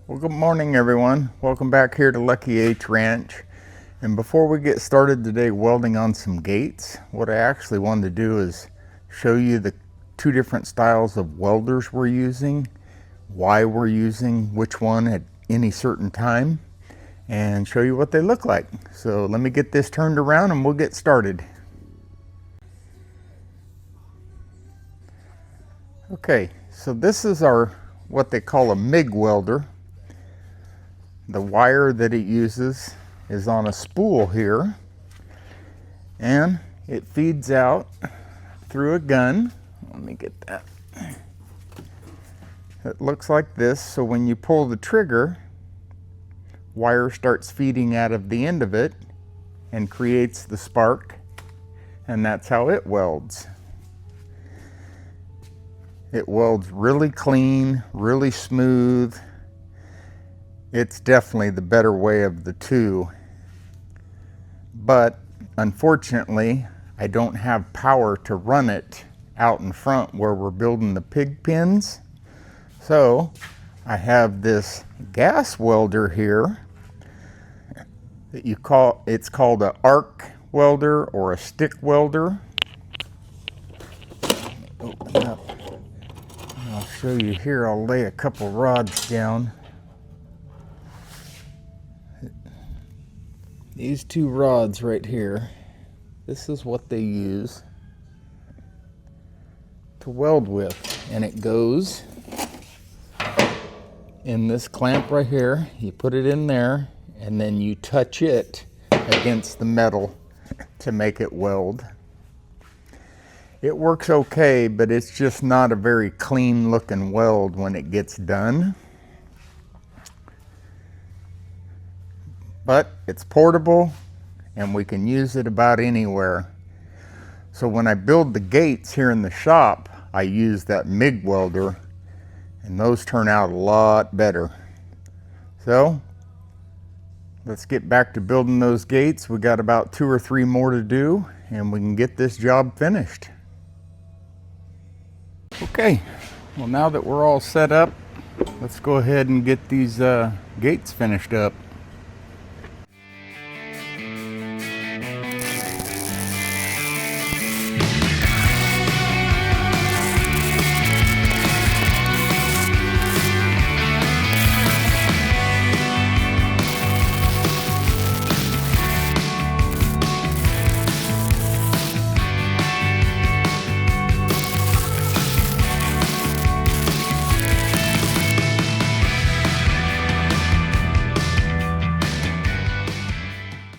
Well, good morning everyone. Welcome back here to Lucky Ranch. And before we get started today welding on some gates, what I actually wanted to do is show you the two different styles of welders we're using, why we're using which one at any certain time, and show you what they look like. So let me get this turned around and we'll get started. Okay, so this is our what they call a MIG welder. The wire that it uses is on a spool here, and it feeds out through a gun. Let me get that. It looks like this. So when you pull the trigger, wire starts feeding out of the end of it and creates the spark, and that's how it welds. It welds really clean, really smooth. It's definitely the better way of the two, but unfortunately I don't have power to run it out in front where we're building the pig pens. So I have this gas welder here that it's called an arc welder or a stick welder. Open up. I'll show you here. I'll lay a couple rods down. These two rods right here, this is what they use to weld with, and it goes in this clamp right here. You put it in there and then you touch it against the metal to make it weld. It works okay, but it's just not a very clean looking weld when it gets done. But it's portable and we can use it about anywhere. So when I build the gates here in the shop, I use that MIG welder, and those turn out a lot better. So let's get back to building those gates. We got about 2 or 3 more to do and we can get this job finished. Okay, well, now that we're all set up, let's go ahead and get these gates finished up.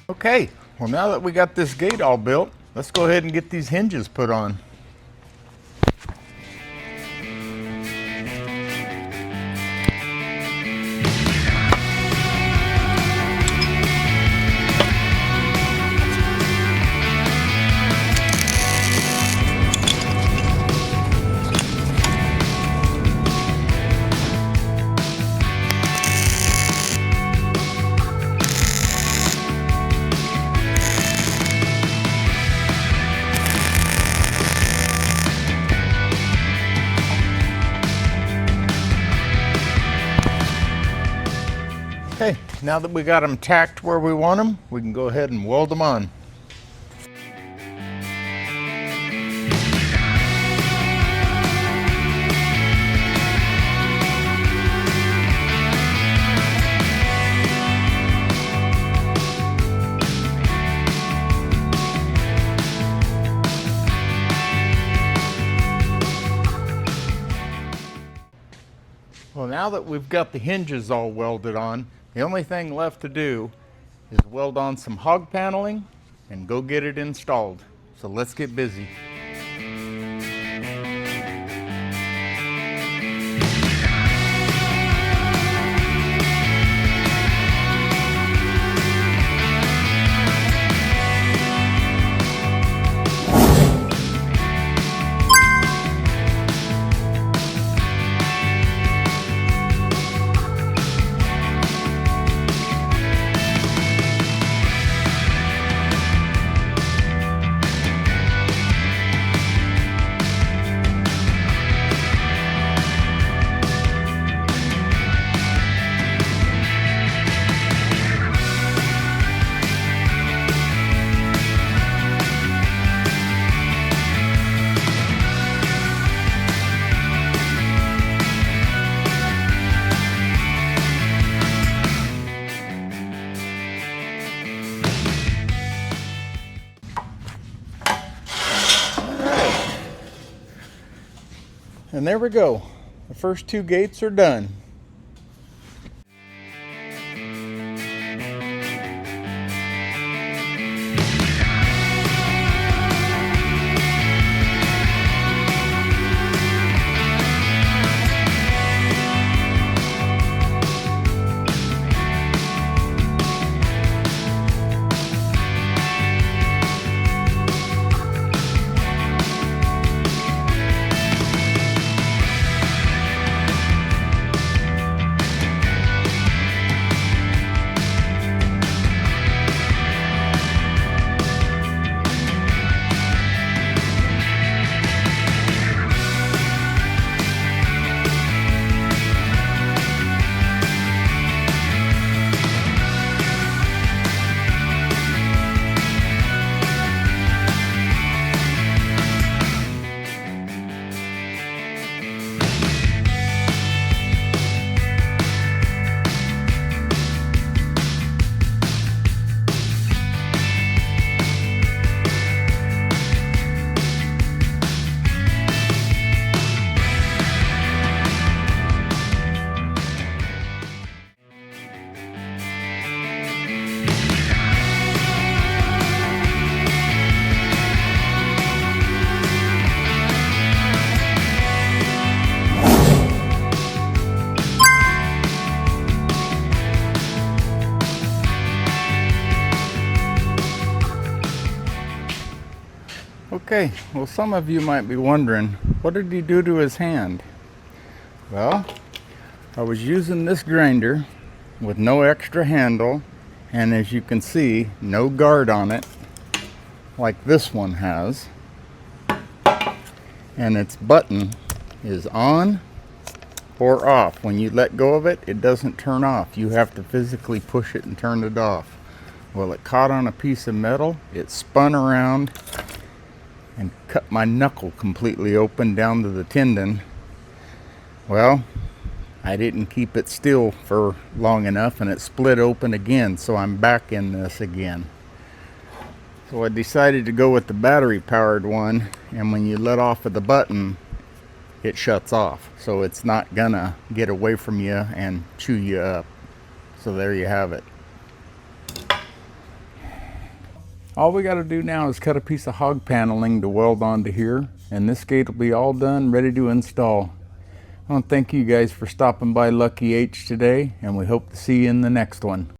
Okay, well, now that we got this gate all built, let's go ahead and get these hinges put on. Okay, now that we got them tacked where we want them, we can go ahead and weld them on. Well, now that we've got the hinges all welded on, the only thing left to do is weld on some hog paneling and go get it installed. So let's get busy. And there we go. The first 2 gates are done. Okay, well, some of you might be wondering, what did he do to his hand? Well, I was using this grinder with no extra handle, and as you can see, no guard on it like this one has, and its button is on or off. When you let go of it, it doesn't turn off. You have to physically push it and turn it off. Well, it caught on a piece of metal, it spun around and cut my knuckle completely open down to the tendon. Well, I didn't keep it still for long enough and it split open again, so I'm back in this again. So I decided to go with the battery powered one, and when you let off of the button, it shuts off, so it's not gonna get away from you and chew you up. So there you have it. All we got to do now is cut a piece of hog paneling to weld onto here, and this gate will be all done, ready to install. I want to thank you guys for stopping by Lucky H today, and we hope to see you in the next one.